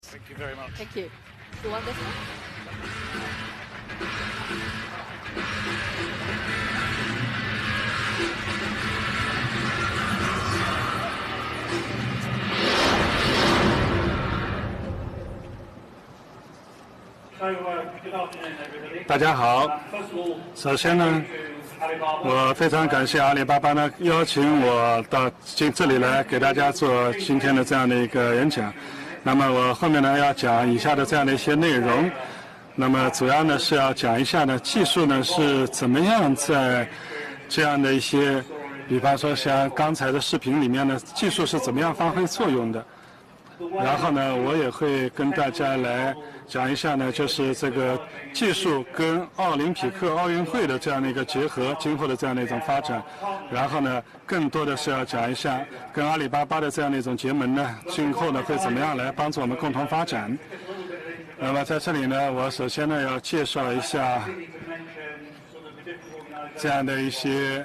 Thank you very much. Thank you. You want this one? 大家好。首先呢，我非常感谢阿里巴巴呢邀请我到这里来给大家做今天的这样的一个演讲。那么我后面呢要讲以下的这样的一些内容。那么主要呢是要讲一下呢技术呢是怎么样在这样的一些，比方说像刚才的视频里面呢，技术是怎么样发挥作用的。然后呢，我也会跟大家来讲一下呢，就是这个技术跟奥林匹克奥运会的这样的一个结合，今后的这样的一种发展。然后呢，更多的是要讲一下跟阿里巴巴的这样的一种结盟呢，今后呢会怎么样来帮助我们共同发展。那么在这里呢，我首先呢要介绍一下这样的一些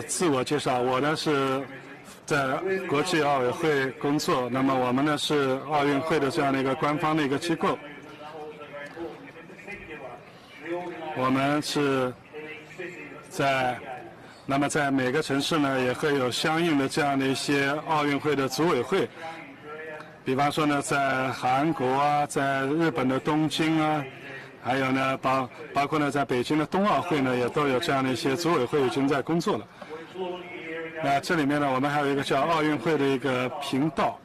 自我介绍。我呢是在国际奥委会工作，那么我们呢是奥运会的这样的一个官方的一个机构。我们是那么在每个城市呢也会有相应的这样的一些奥运会的组委会，比方说呢在韩国啊，在日本的东京啊，还有呢包括呢在北京的冬奥会呢也都有这样的一些组委会已经在工作了。那这里面呢，我们还有一个叫奥运会的一个频道，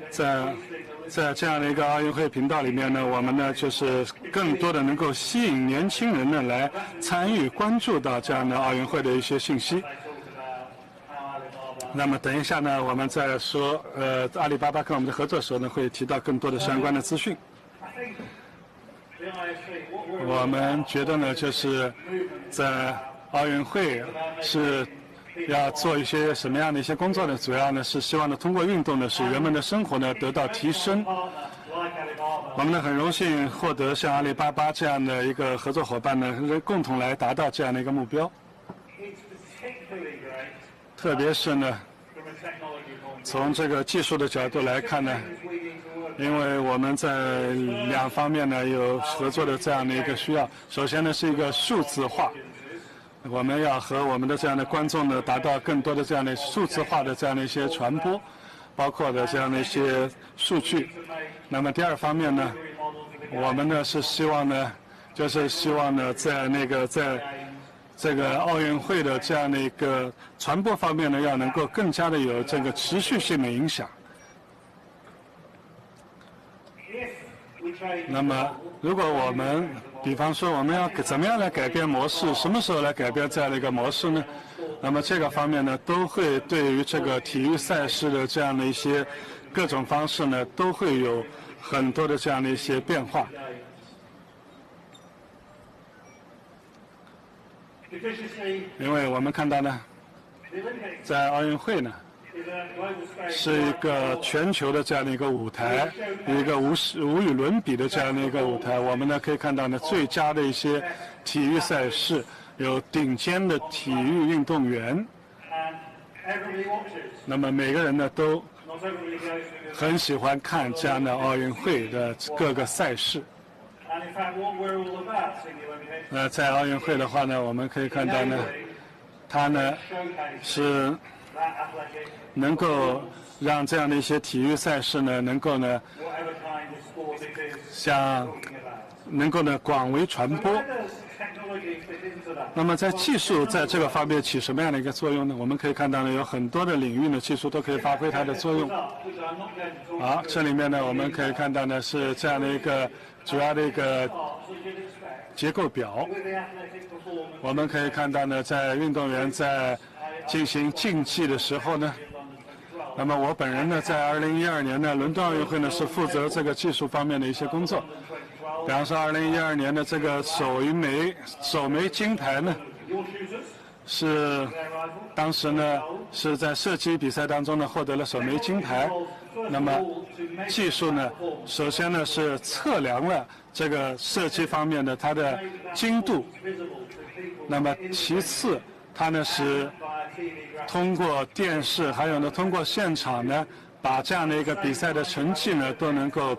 在这样的一个奥运会频道里面呢，我们呢就是更多的能够吸引年轻人呢来参与关注到这样的奥运会的一些信息。那么等一下呢，我们再说阿里巴巴跟我们的合作时候呢，会提到更多的相关的资讯。我们觉得呢，就是在奥运会是要做一些什么样的一些工作呢？主要呢是希望呢通过运动呢使人们的生活呢得到提升。我们呢很荣幸获得像阿里巴巴这样的一个合作伙伴呢，共同来达到这样的一个目标。特别是呢，从这个技术的角度来看呢，因为我们在两方面呢有合作的这样的一个需要。首先呢是一个数字化。我们要和我们的这样的观众呢，达到更多的这样的数字化的这样的一些传播，包括的这样的一些数据。那么第二方面呢，我们呢是希望呢，就是希望呢，在这个奥运会的这样的一个传播方面呢，要能够更加的有这个持续性的影响。那么，如果我们比方说我们要怎么样来改变模式，什么时候来改变这样的一个模式呢？那么这个方面呢，都会对于这个体育赛事的这样的一些各种方式呢，都会有很多的这样的一些变化。因为我们看到呢，在奥运会呢，是一个全球的这样的一个舞台，一个无与伦比的这样的一个舞台。我们呢可以看到呢，最佳的一些体育赛事，有顶尖的体育运动员。那么每个人呢都很喜欢看这样的奥运会的各个赛事。在奥运会的话呢，我们可以看到呢，它呢是能够让这样的一些体育赛事呢，能够呢广为传播。那么在技术在这个方面起什么样的一个作用呢？我们可以看到呢，有很多的领域呢，技术都可以发挥它的作用。好，这里面呢，我们可以看到呢是这样的一个主要的一个结构表。我们可以看到呢，在运动员在进行竞技的时候呢，那么我本人呢，在2012年呢，伦敦奥运会呢是负责这个技术方面的一些工作。比方说2012年的这个首枚金牌呢，是当时呢是在射击比赛当中呢获得了首枚金牌。那么技术呢，首先呢是测量了这个射击方面的它的精度，那么其次它呢是通过电视还有呢通过现场呢把这样的一个比赛的成绩呢都能够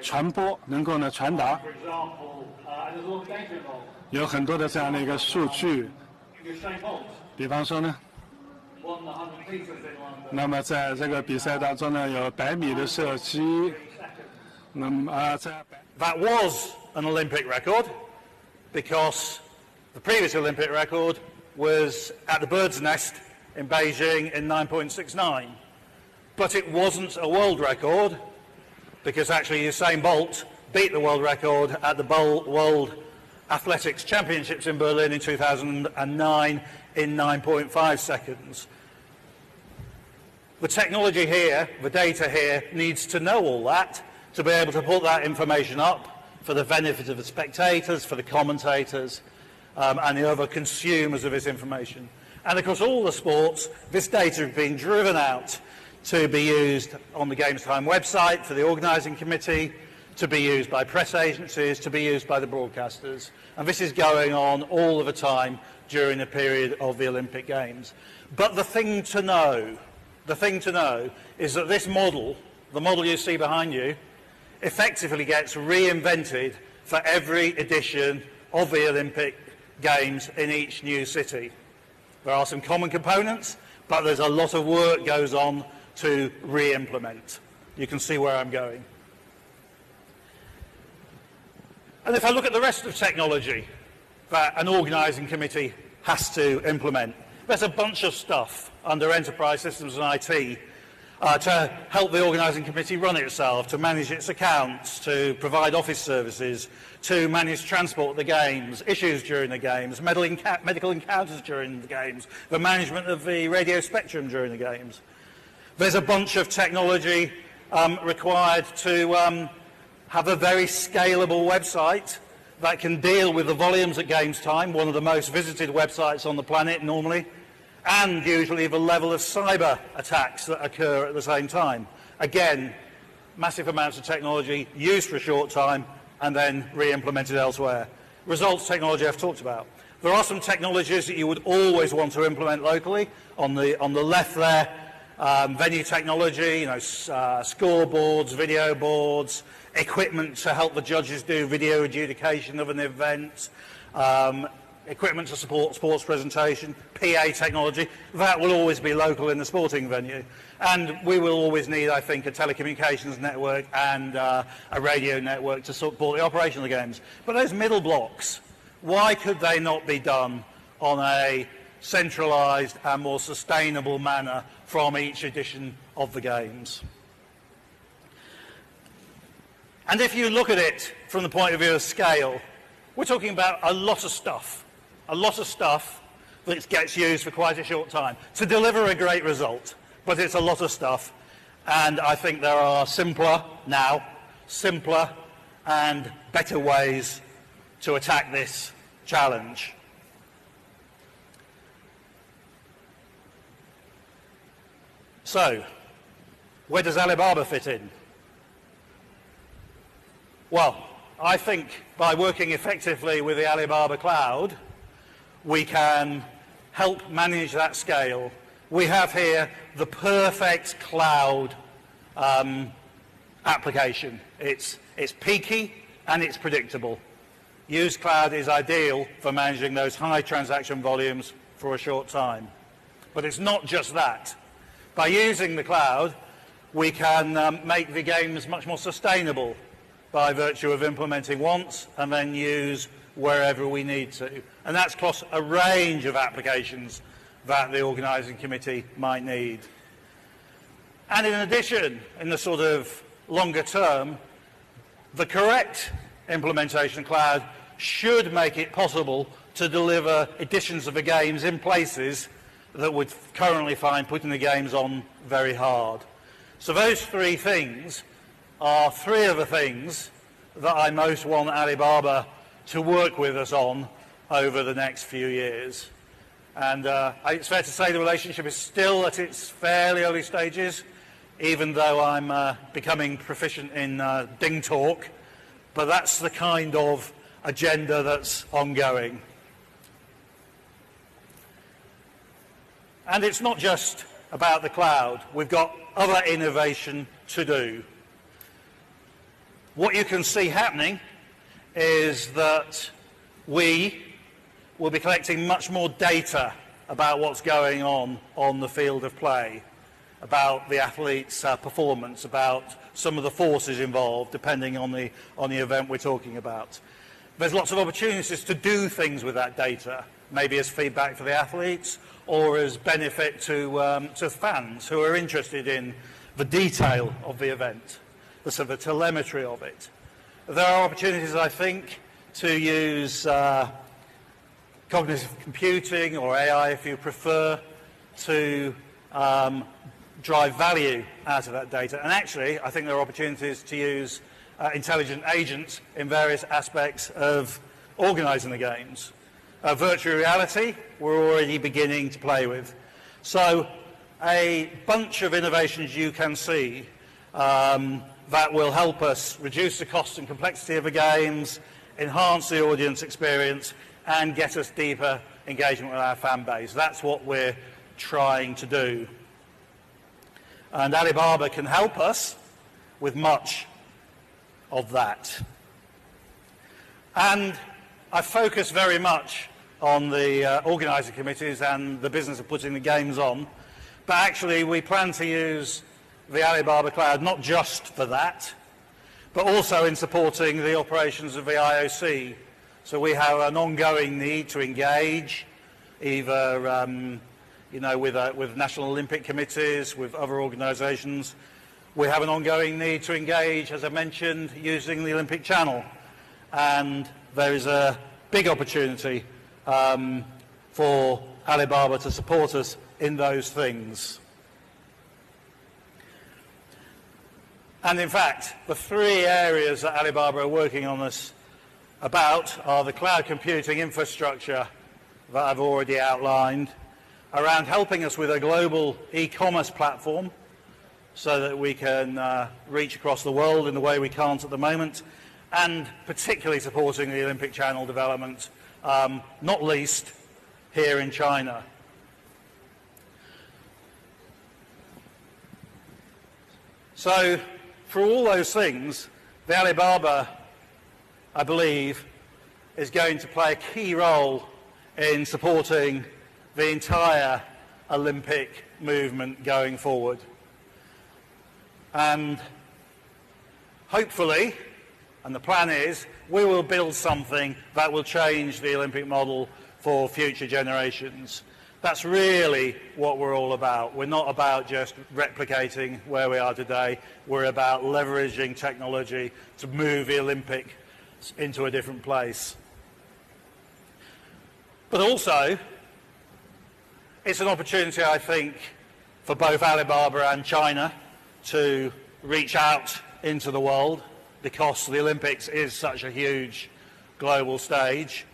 传播，能够呢传达。有很多的这样的一个数据，比方说呢，那么在这个比赛当中呢，有100米的射击，那么That was an Olympic record because the previous Olympic record was at the Bird's Nest in Beijing in 9.69. But it wasn't a world record because actually Usain Bolt beat the world record at the World Athletics Championships in Berlin in 2009 in 9.5 seconds. The technology here, the data here, needs to know all that to be able to put that information up for the benefit of the spectators, for the commentators, and the other consumers of this information. And across all the sports, this data is being driven out to be used on the Games Time website for the organising committee, to be used by press agencies, to be used by the broadcasters. And this is going on all of the time during the period of the Olympic Games. But the thing to know is that this model, the model you see behind you, effectively gets reinvented for every edition of the Olympic Games in each new city. There are some common components, but there's a lot of work goes on to re-implement. You can see where I'm going. And if I look at the rest of technology that an organising committee has to implement, there's a bunch of stuff under enterprise systems and IT to help the organising committee run itself, to manage its accounts, to provide office services, to manage transport at the games, issues during the games, medical encounters during the games, the management of the radio spectrum during the games. There's a bunch of technology required to have a very scalable website that can deal with the volumes at games time, one of the most visited websites on the planet normally, and usually the level of cyber attacks that occur at the same time. Again, massive amounts of technology used for a short time and then re-implemented elsewhere. Results technology I've talked about. There are some technologies that you would always want to implement locally. On the left there, venue technology, scoreboards, video boards, equipment to help the judges do video adjudication of an event, equipment to support sports presentation, PA technology. That will always be local in the sporting venue. And we will always need, I think, a telecommunications network and a radio network to support the operation of the games. But those middle blocks, why could they not be done on a centralised and more sustainable manner from each edition of the games? And if you look at it from the point of view of scale, we're talking about a lot of stuff that gets used for quite a short time to deliver a great result. But it's a lot of stuff, and I think there are simpler and better ways to attack this challenge. So, where does Alibaba fit in? Well, I think by working effectively with the Alibaba cloud, we can help manage that scale. We have here the perfect cloud application. It's peaky and it's predictable. Use cloud is ideal for managing those high transaction volumes for a short time. But it's not just that. By using the cloud, we can make the games much more sustainable by virtue of implementing once and then use wherever we need to. And that's across a range of applications that the organising committee might need. And in addition, in the sort of longer term, the correct implementation of cloud should make it possible to deliver editions of the games in places that would currently find putting the games on very hard. So those three things are three of the things that I most want Alibaba to work with us on over the next few years. And it's fair to say the relationship is still at its fairly early stages, even though I'm becoming proficient in ding talk, but that's the kind of agenda that's ongoing. And it's not just about the cloud. We've got other innovation to do. What you can see happening is that we will be collecting much more data about what's going on the field of play, about the athlete's performance, about some of the forces involved, depending on the event we're talking about. There's lots of opportunities to do things with that data, maybe as feedback for the athletes or as benefit to fans who are interested in the detail of the event, the sort of telemetry of it. There are opportunities, I think, to use cognitive computing or AI, if you prefer, to drive value out of that data. And actually, I think there are opportunities to use intelligent agents in various aspects of organising the games. Virtual reality, we're already beginning to play with. So a bunch of innovations you can see that will help us reduce the cost and complexity of the games, enhance the audience experience, and get us deeper engagement with our fan base. That's what we're trying to do. And Alibaba can help us with much of that. And I focus very much on the organising committees and the business of putting the games on, but actually we plan to use the Alibaba Cloud not just for that, but also in supporting the operations of the IOC. So we have an ongoing need to engage, either with national Olympic committees, with other organisations. We have an ongoing need to engage, as I mentioned, using the Olympic Channel. And there is a big opportunity for Alibaba to support us in those things. And in fact, the three areas that Alibaba are working on this about are the cloud computing infrastructure that I've already outlined, around helping us with a global e-commerce platform so that we can reach across the world in the way we can't at the moment, and particularly supporting the Olympic Channel development, not least here in China. So for all those things, the Alibaba, I believe, is going to play a key role in supporting the entire Olympic movement going forward. And hopefully, and the plan is, we will build something that will change the Olympic model for future generations. That's really what we're all about. We're not about just replicating where we are today. We're about leveraging technology to move the Olympics into a different place. But also, it's an opportunity, I think, for both Alibaba and China to reach out into the world, because the Olympics is such a huge global stage.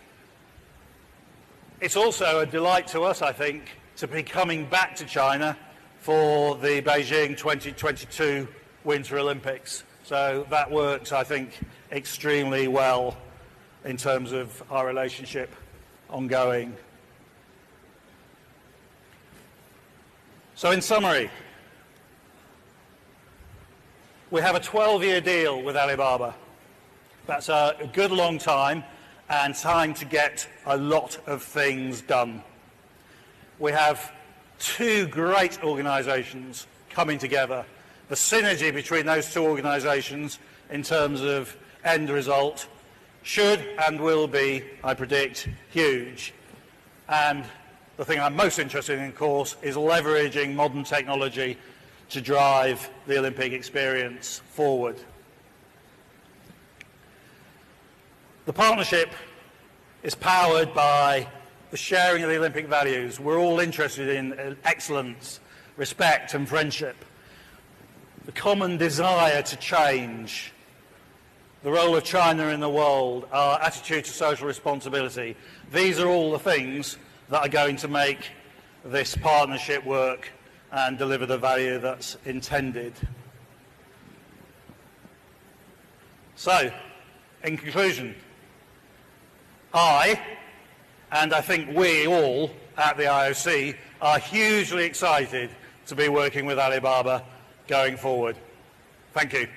It's also a delight to us, I think, to be coming back to China for the Beijing 2022 Winter Olympics. So that works, I think, extremely well in terms of our relationship ongoing. So in summary, we have a 12-year deal with Alibaba. That's a good long time, and time to get a lot of things done. We have two great organisations coming together. The synergy between those two organisations in terms of end result should and will be, I predict, huge. And the thing I'm most interested in, of course, is leveraging modern technology to drive the Olympic experience forward. The partnership is powered by the sharing of the Olympic values. We're all interested in excellence, respect and friendship. The common desire to change, the role of China in the world, our attitude to social responsibility. These are all the things that are going to make this partnership work and deliver the value that's intended. So, in conclusion, I think we all at the IOC are hugely excited to be working with Alibaba going forward. Thank you.